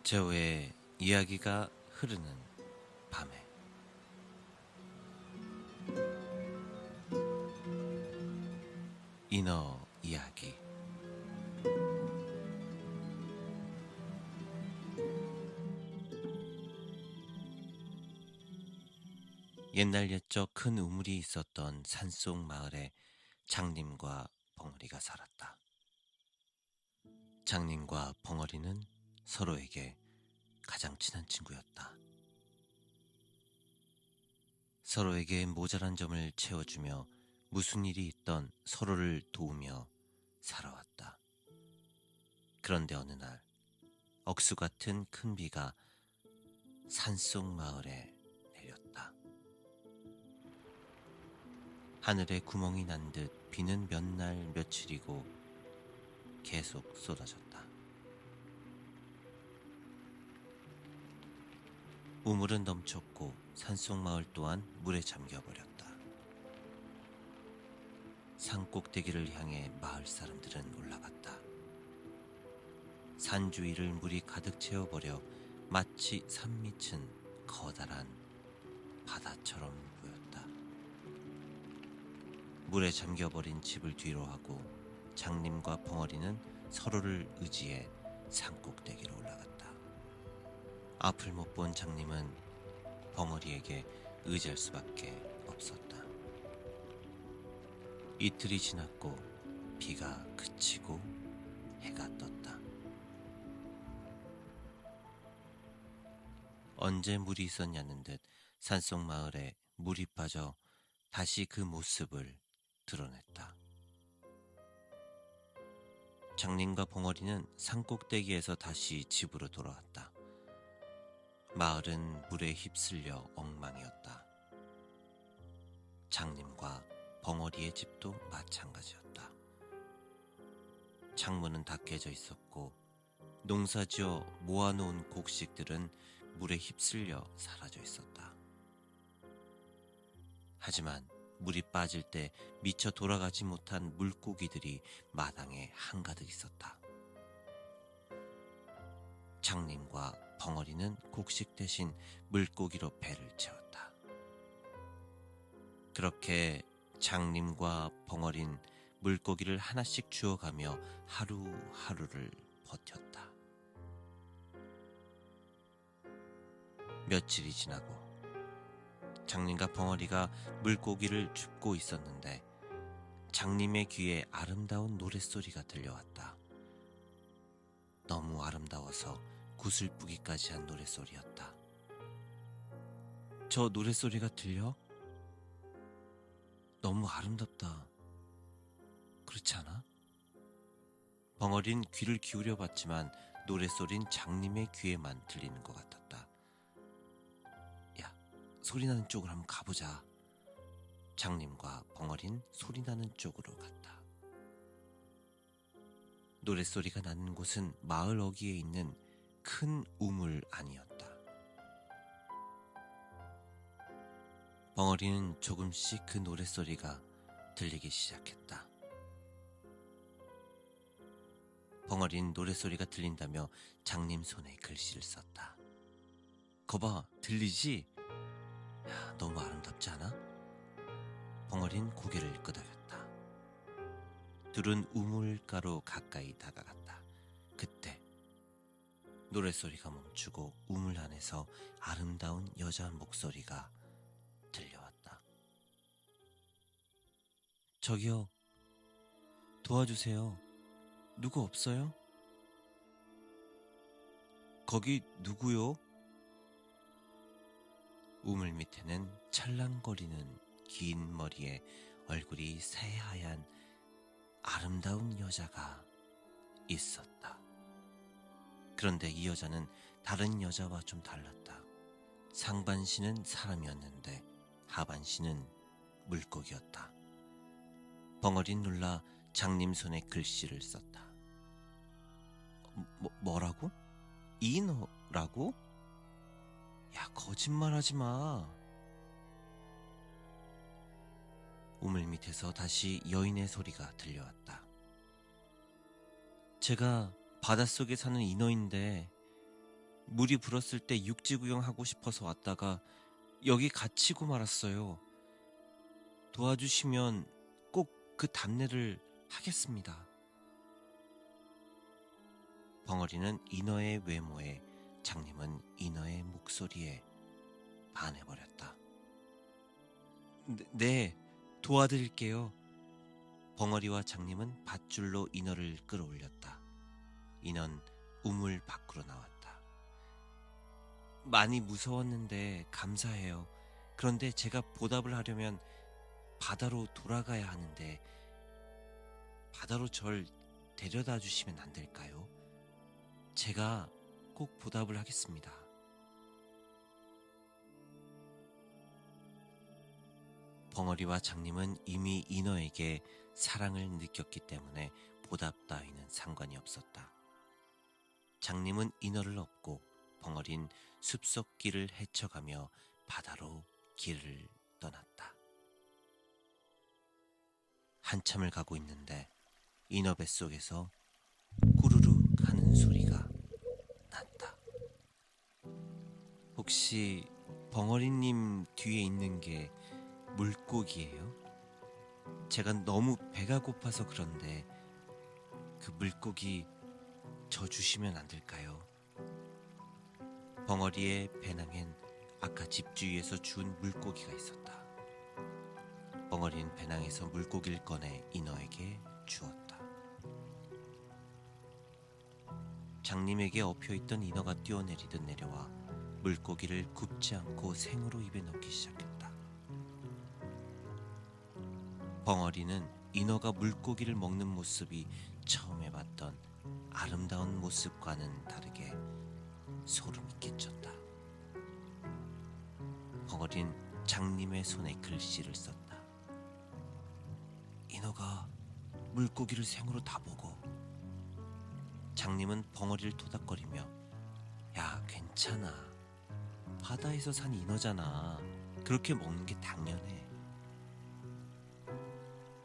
제오의 이야기가 흐르는 밤에 인어 이야기. 옛날 옛적 큰 우물이 있었던 산속 마을에 장님과 벙어리가 살았다. 장님과 벙어리는 서로에게 가장 친한 친구였다. 서로에게 모자란 점을 채워주며 무슨 일이 있던 서로를 도우며 살아왔다. 그런데 어느 날 억수 같은 큰 비가 산속 마을에 내렸다. 하늘에 구멍이 난 듯 비는 몇 날 며칠이고 계속 쏟아졌다. 우물은 넘쳤고 산속 마을 또한 물에 잠겨버렸다. 산 꼭대기를 향해 마을 사람들은 올라갔다. 산 주위를 물이 가득 채워버려 마치 산 밑은 커다란 바다처럼 보였다. 물에 잠겨버린 집을 뒤로하고 장님과 벙어리는 서로를 의지해 산 꼭대기로 올라갔다. 앞을 못 본 장님은 벙어리에게 의지할 수밖에 없었다. 이틀이 지났고 비가 그치고 해가 떴다. 언제 물이 있었냐는 듯 산속 마을에 물이 빠져 다시 그 모습을 드러냈다. 장님과 벙어리는 산꼭대기에서 다시 집으로 돌아왔다. 마을은 물에 휩쓸려 엉망이었다. 장님과 벙어리의 집도 마찬가지였다. 창문은 다 깨져 있었고 농사지어 모아놓은 곡식들은 물에 휩쓸려 사라져 있었다. 하지만 물이 빠질 때 미처 돌아가지 못한 물고기들이 마당에 한가득 있었다. 장님과 벙어리는 곡식 대신 물고기로 배를 채웠다. 그렇게 장님과 벙어린 물고기를 하나씩 주워가며 하루하루를 버텼다. 며칠이 지나고 장님과 벙어리가 물고기를 줍고 있었는데 장님의 귀에 아름다운 노랫소리가 들려왔다. 너무 아름다워서 구슬프기까지 한 노랫소리였다. 저 노랫소리가 들려? 너무 아름답다. 그렇지 않아? 벙어린 귀를 기울여 봤지만 노랫소린 장님의 귀에만 들리는 것 같았다. 야, 소리나는 쪽으로 한번 가보자. 장님과 벙어린 소리나는 쪽으로 갔다. 노랫소리가 나는 곳은 마을 어귀에 있는 큰 우물 안이었다. 벙어리는 조금씩 그 노랫소리가 들리기 시작했다. 벙어리는 노랫소리가 들린다며 장님 손에 글씨를 썼다. 거봐, 들리지? 야, 너무 아름답지 않아? 벙어리는 고개를 끄덕였다. 둘은 우물가로 가까이 다가갔다. 그때 노랫소리가 멈추고 우물 안에서 아름다운 여자 목소리가 들려왔다. 저기요, 도와주세요. 누구 없어요? 거기 누구요? 우물 밑에는 찰랑거리는 긴 머리에 얼굴이 새하얀 아름다운 여자가 있었다. 그런데 이 여자는 다른 여자와 좀 달랐다. 상반신은 사람이었는데 하반신은 물고기였다. 벙어린 놀라 장님 손에 글씨를 썼다. 뭐라고? 인어라고? 야, 거짓말하지 마. 우물 밑에서 다시 여인의 소리가 들려왔다. 제가 바닷속에 사는 인어인데 물이 불었을 때 육지 구경하고 싶어서 왔다가 여기 갇히고 말았어요. 도와주시면 꼭 그 답례를 하겠습니다. 벙어리는 인어의 외모에, 장님은 인어의 목소리에 반해버렸다. 네, 도와드릴게요. 벙어리와 장님은 밧줄로 인어를 끌어올렸다. 인어는 우물 밖으로 나왔다. 많이 무서웠는데 감사해요. 그런데 제가 보답을 하려면 바다로 돌아가야 하는데 바다로 절 데려다 주시면 안 될까요? 제가 꼭 보답을 하겠습니다. 벙어리와 장님은 이미 인어에게 사랑을 느꼈기 때문에 보답 따위는 상관이 없었다. 장님은 인어를 업고 벙어린 숲속 길을 헤쳐가며 바다로 길을 떠났다. 한참을 가고 있는데 인어 뱃속에서 꾸르륵 하는 소리가 났다. 혹시 벙어리님 뒤에 있는 게 물고기예요? 제가 너무 배가 고파서 그런데 그 물고기 저 주시면 안 될까요? 벙어리의 배낭엔 아까 집 주위에서 주운 물고기가 있었다. 벙어리는 배낭에서 물고기를 꺼내 인어에게 주었다. 장님에게 엎혀있던 인어가 뛰어내리듯 내려와 물고기를 굽지 않고 생으로 입에 넣기 시작했다. 벙어리는 인어가 물고기를 먹는 모습이 처음에 봤던 아름다운 모습과는 다르게 소름이 끼쳤다. 벙어리는 장님의 손에 글씨를 썼다. 인어가 물고기를 생으로 다 먹어. 장님은 벙어리를 토닥거리며 야, 괜찮아. 바다에서 산 인어잖아. 그렇게 먹는 게 당연해.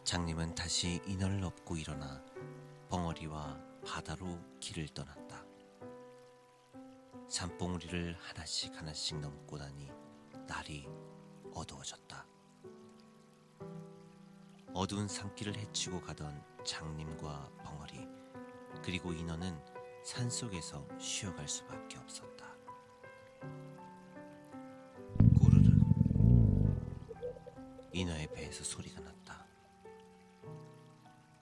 장님은 다시 인어를 업고 일어나 벙어리와 바다로 길을 떠났다. 산봉우리를 하나씩 하나씩 넘고 나니 날이 어두워졌다. 어두운 산길을 헤치고 가던 장님과 벙어리 그리고 인어는 산속에서 쉬어갈 수밖에 없었다. 꼬르르 인어의 배에서 소리가 났다.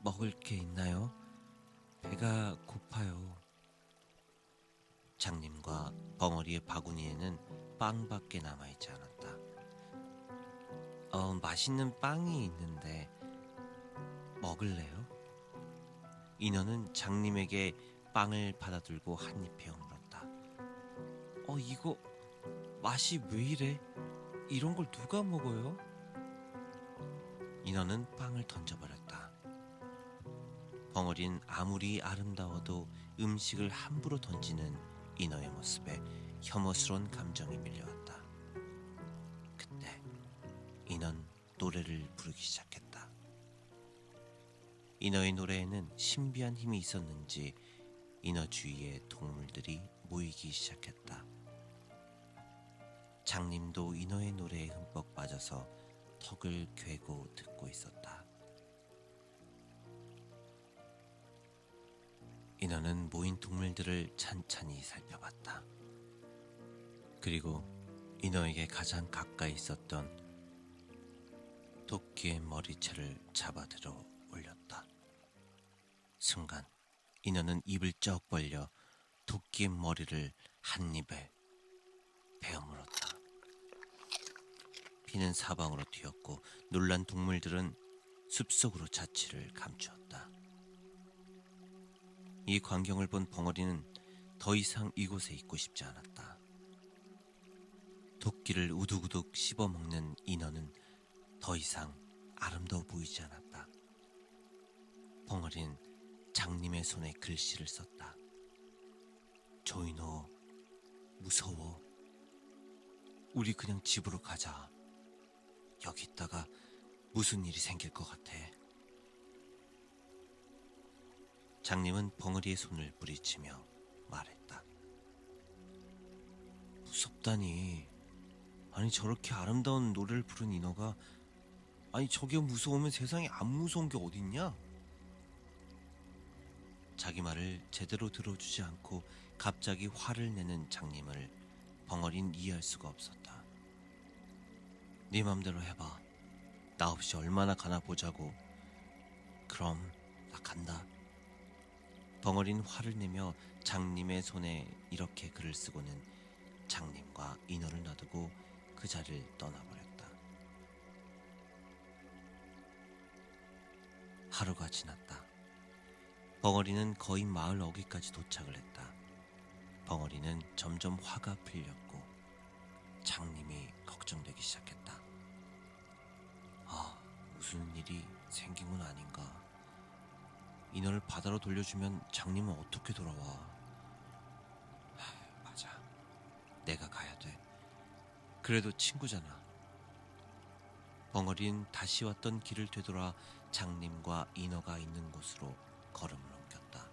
먹을 게 있나요? 배가 고파요. 장님과 벙어리의 바구니에는 빵밖에 남아있지 않았다. 맛있는 빵이 있는데 먹을래요? 인어는 장님에게 빵을 받아들고 한 입에 엉물었다. 이거 맛이 왜 이래? 이런 걸 누가 먹어요? 인어는 빵을 던져버렸다. 벙어리는 아무리 아름다워도 음식을 함부로 던지는 인어의 모습에 혐오스러운 감정이 밀려왔다. 그때 인어는 노래를 부르기 시작했다. 인어의 노래에는 신비한 힘이 있었는지 인어 주위에 동물들이 모이기 시작했다. 장님도 인어의 노래에 흠뻑 빠져서 턱을 괴고 듣고 있었다. 인어는 모인 동물들을 찬찬히 살펴봤다. 그리고 인어에게 가장 가까이 있었던 토끼의 머리채를 잡아들어 올렸다. 순간 인어는 입을 쩍 벌려 토끼의 머리를 한 입에 베어물었다. 피는 사방으로 튀었고 놀란 동물들은 숲속으로 자취를 감추었다. 이 광경을 본 벙어리는 더 이상 이곳에 있고 싶지 않았다. 토끼를 우두구둑 씹어먹는 인어는 더 이상 아름다워 보이지 않았다. 벙어리는 장님의 손에 글씨를 썼다. 조인호, 무서워. 우리 그냥 집으로 가자. 여기 있다가 무슨 일이 생길 것 같아. 장님은 벙어리의 손을 부리치며 말했다. 무섭다니. 아니 저렇게 아름다운 노래를 부른 인어가 아니 저게 무서우면 세상에 안 무서운 게 어딨냐? 자기 말을 제대로 들어주지 않고 갑자기 화를 내는 장님을 벙어리는 이해할 수가 없었다. 네 맘대로 해봐. 나 없이 얼마나 가나 보자고. 그럼 나 간다. 벙어리는 화를 내며 장님의 손에 이렇게 글을 쓰고는 장님과 인어를 놔두고 그 자리를 떠나버렸다. 하루가 지났다. 벙어리는 거의 마을 어귀까지 도착을 했다. 벙어리는 점점 화가 풀렸고 장님이 걱정되기 시작했다. 아, 무슨 일이 생긴 건 아닌가. 인어를 바다로 돌려주면 장님은 어떻게 돌아와. 맞아, 내가 가야 돼. 그래도 친구잖아. 벙어리는 다시 왔던 길을 되돌아 장님과 인어가 있는 곳으로 걸음을 옮겼다.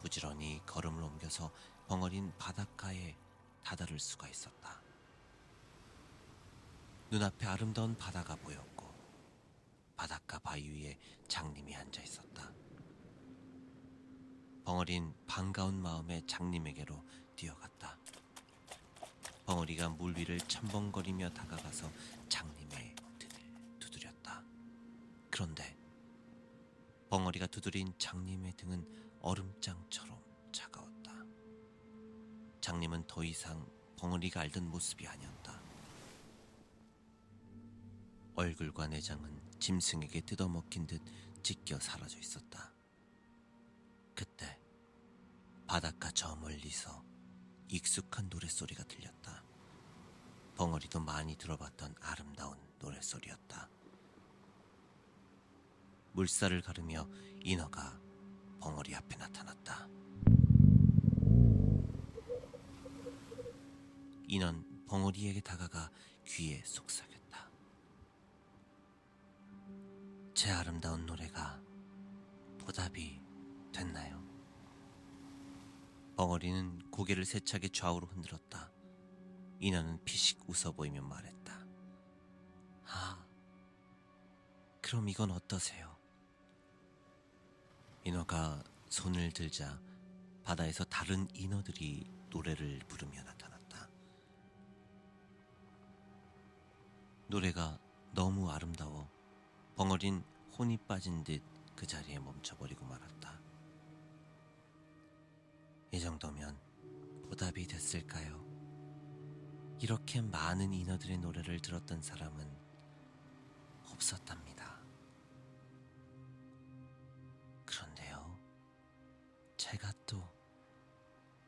부지런히 걸음을 옮겨서 벙어리는 바닷가에 다다를 수가 있었다. 눈앞에 아름다운 바다가 보였고 바닷가 바위 위에 장님이 앉아 있었다. 벙어리는 반가운 마음에 장님에게로 뛰어갔다. 벙어리가 물 위를 첨벙거리며 다가가서 장님의 등을 두드렸다. 그런데 벙어리가 두드린 장님의 등은 얼음장처럼 차가웠다. 장님은 더 이상 벙어리가 알던 모습이 아니었다. 얼굴과 내장은 짐승에게 뜯어먹힌 듯 찢겨 사라져 있었다. 그때 바닷가 저 멀리서 익숙한 노랫소리가 들렸다. 벙어리도 많이 들어봤던 아름다운 노랫소리였다. 물살을 가르며 인어가 벙어리 앞에 나타났다. 인어는 벙어리에게 다가가 귀에 속삭였다. 제 아름다운 노래가 보답이 됐나요? 벙어리는 고개를 세차게 좌우로 흔들었다. 인어는 피식 웃어 보이며 말했다. 아, 그럼 이건 어떠세요? 인어가 손을 들자 바다에서 다른 인어들이 노래를 부르며 나타났다. 노래가 너무 아름다워 벙어린 혼이 빠진 듯 그 자리에 멈춰버리고 말았다. 이 정도면 보답이 됐을까요? 이렇게 많은 인어들의 노래를 들었던 사람은 없었답니다. 그런데요, 제가 또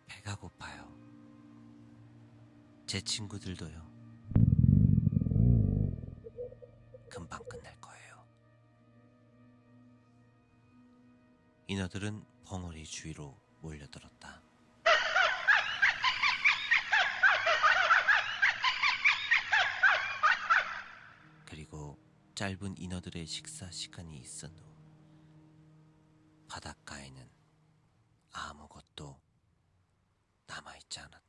배가 고파요. 제 친구들도요. 금방 끝날 거예요. 인어들은 벙어리 주위로 몰려들었다. 그리고 짧은 인어들의 식사 시간이 있은 후 바닷가에는 아무것도 남아있지 않았다.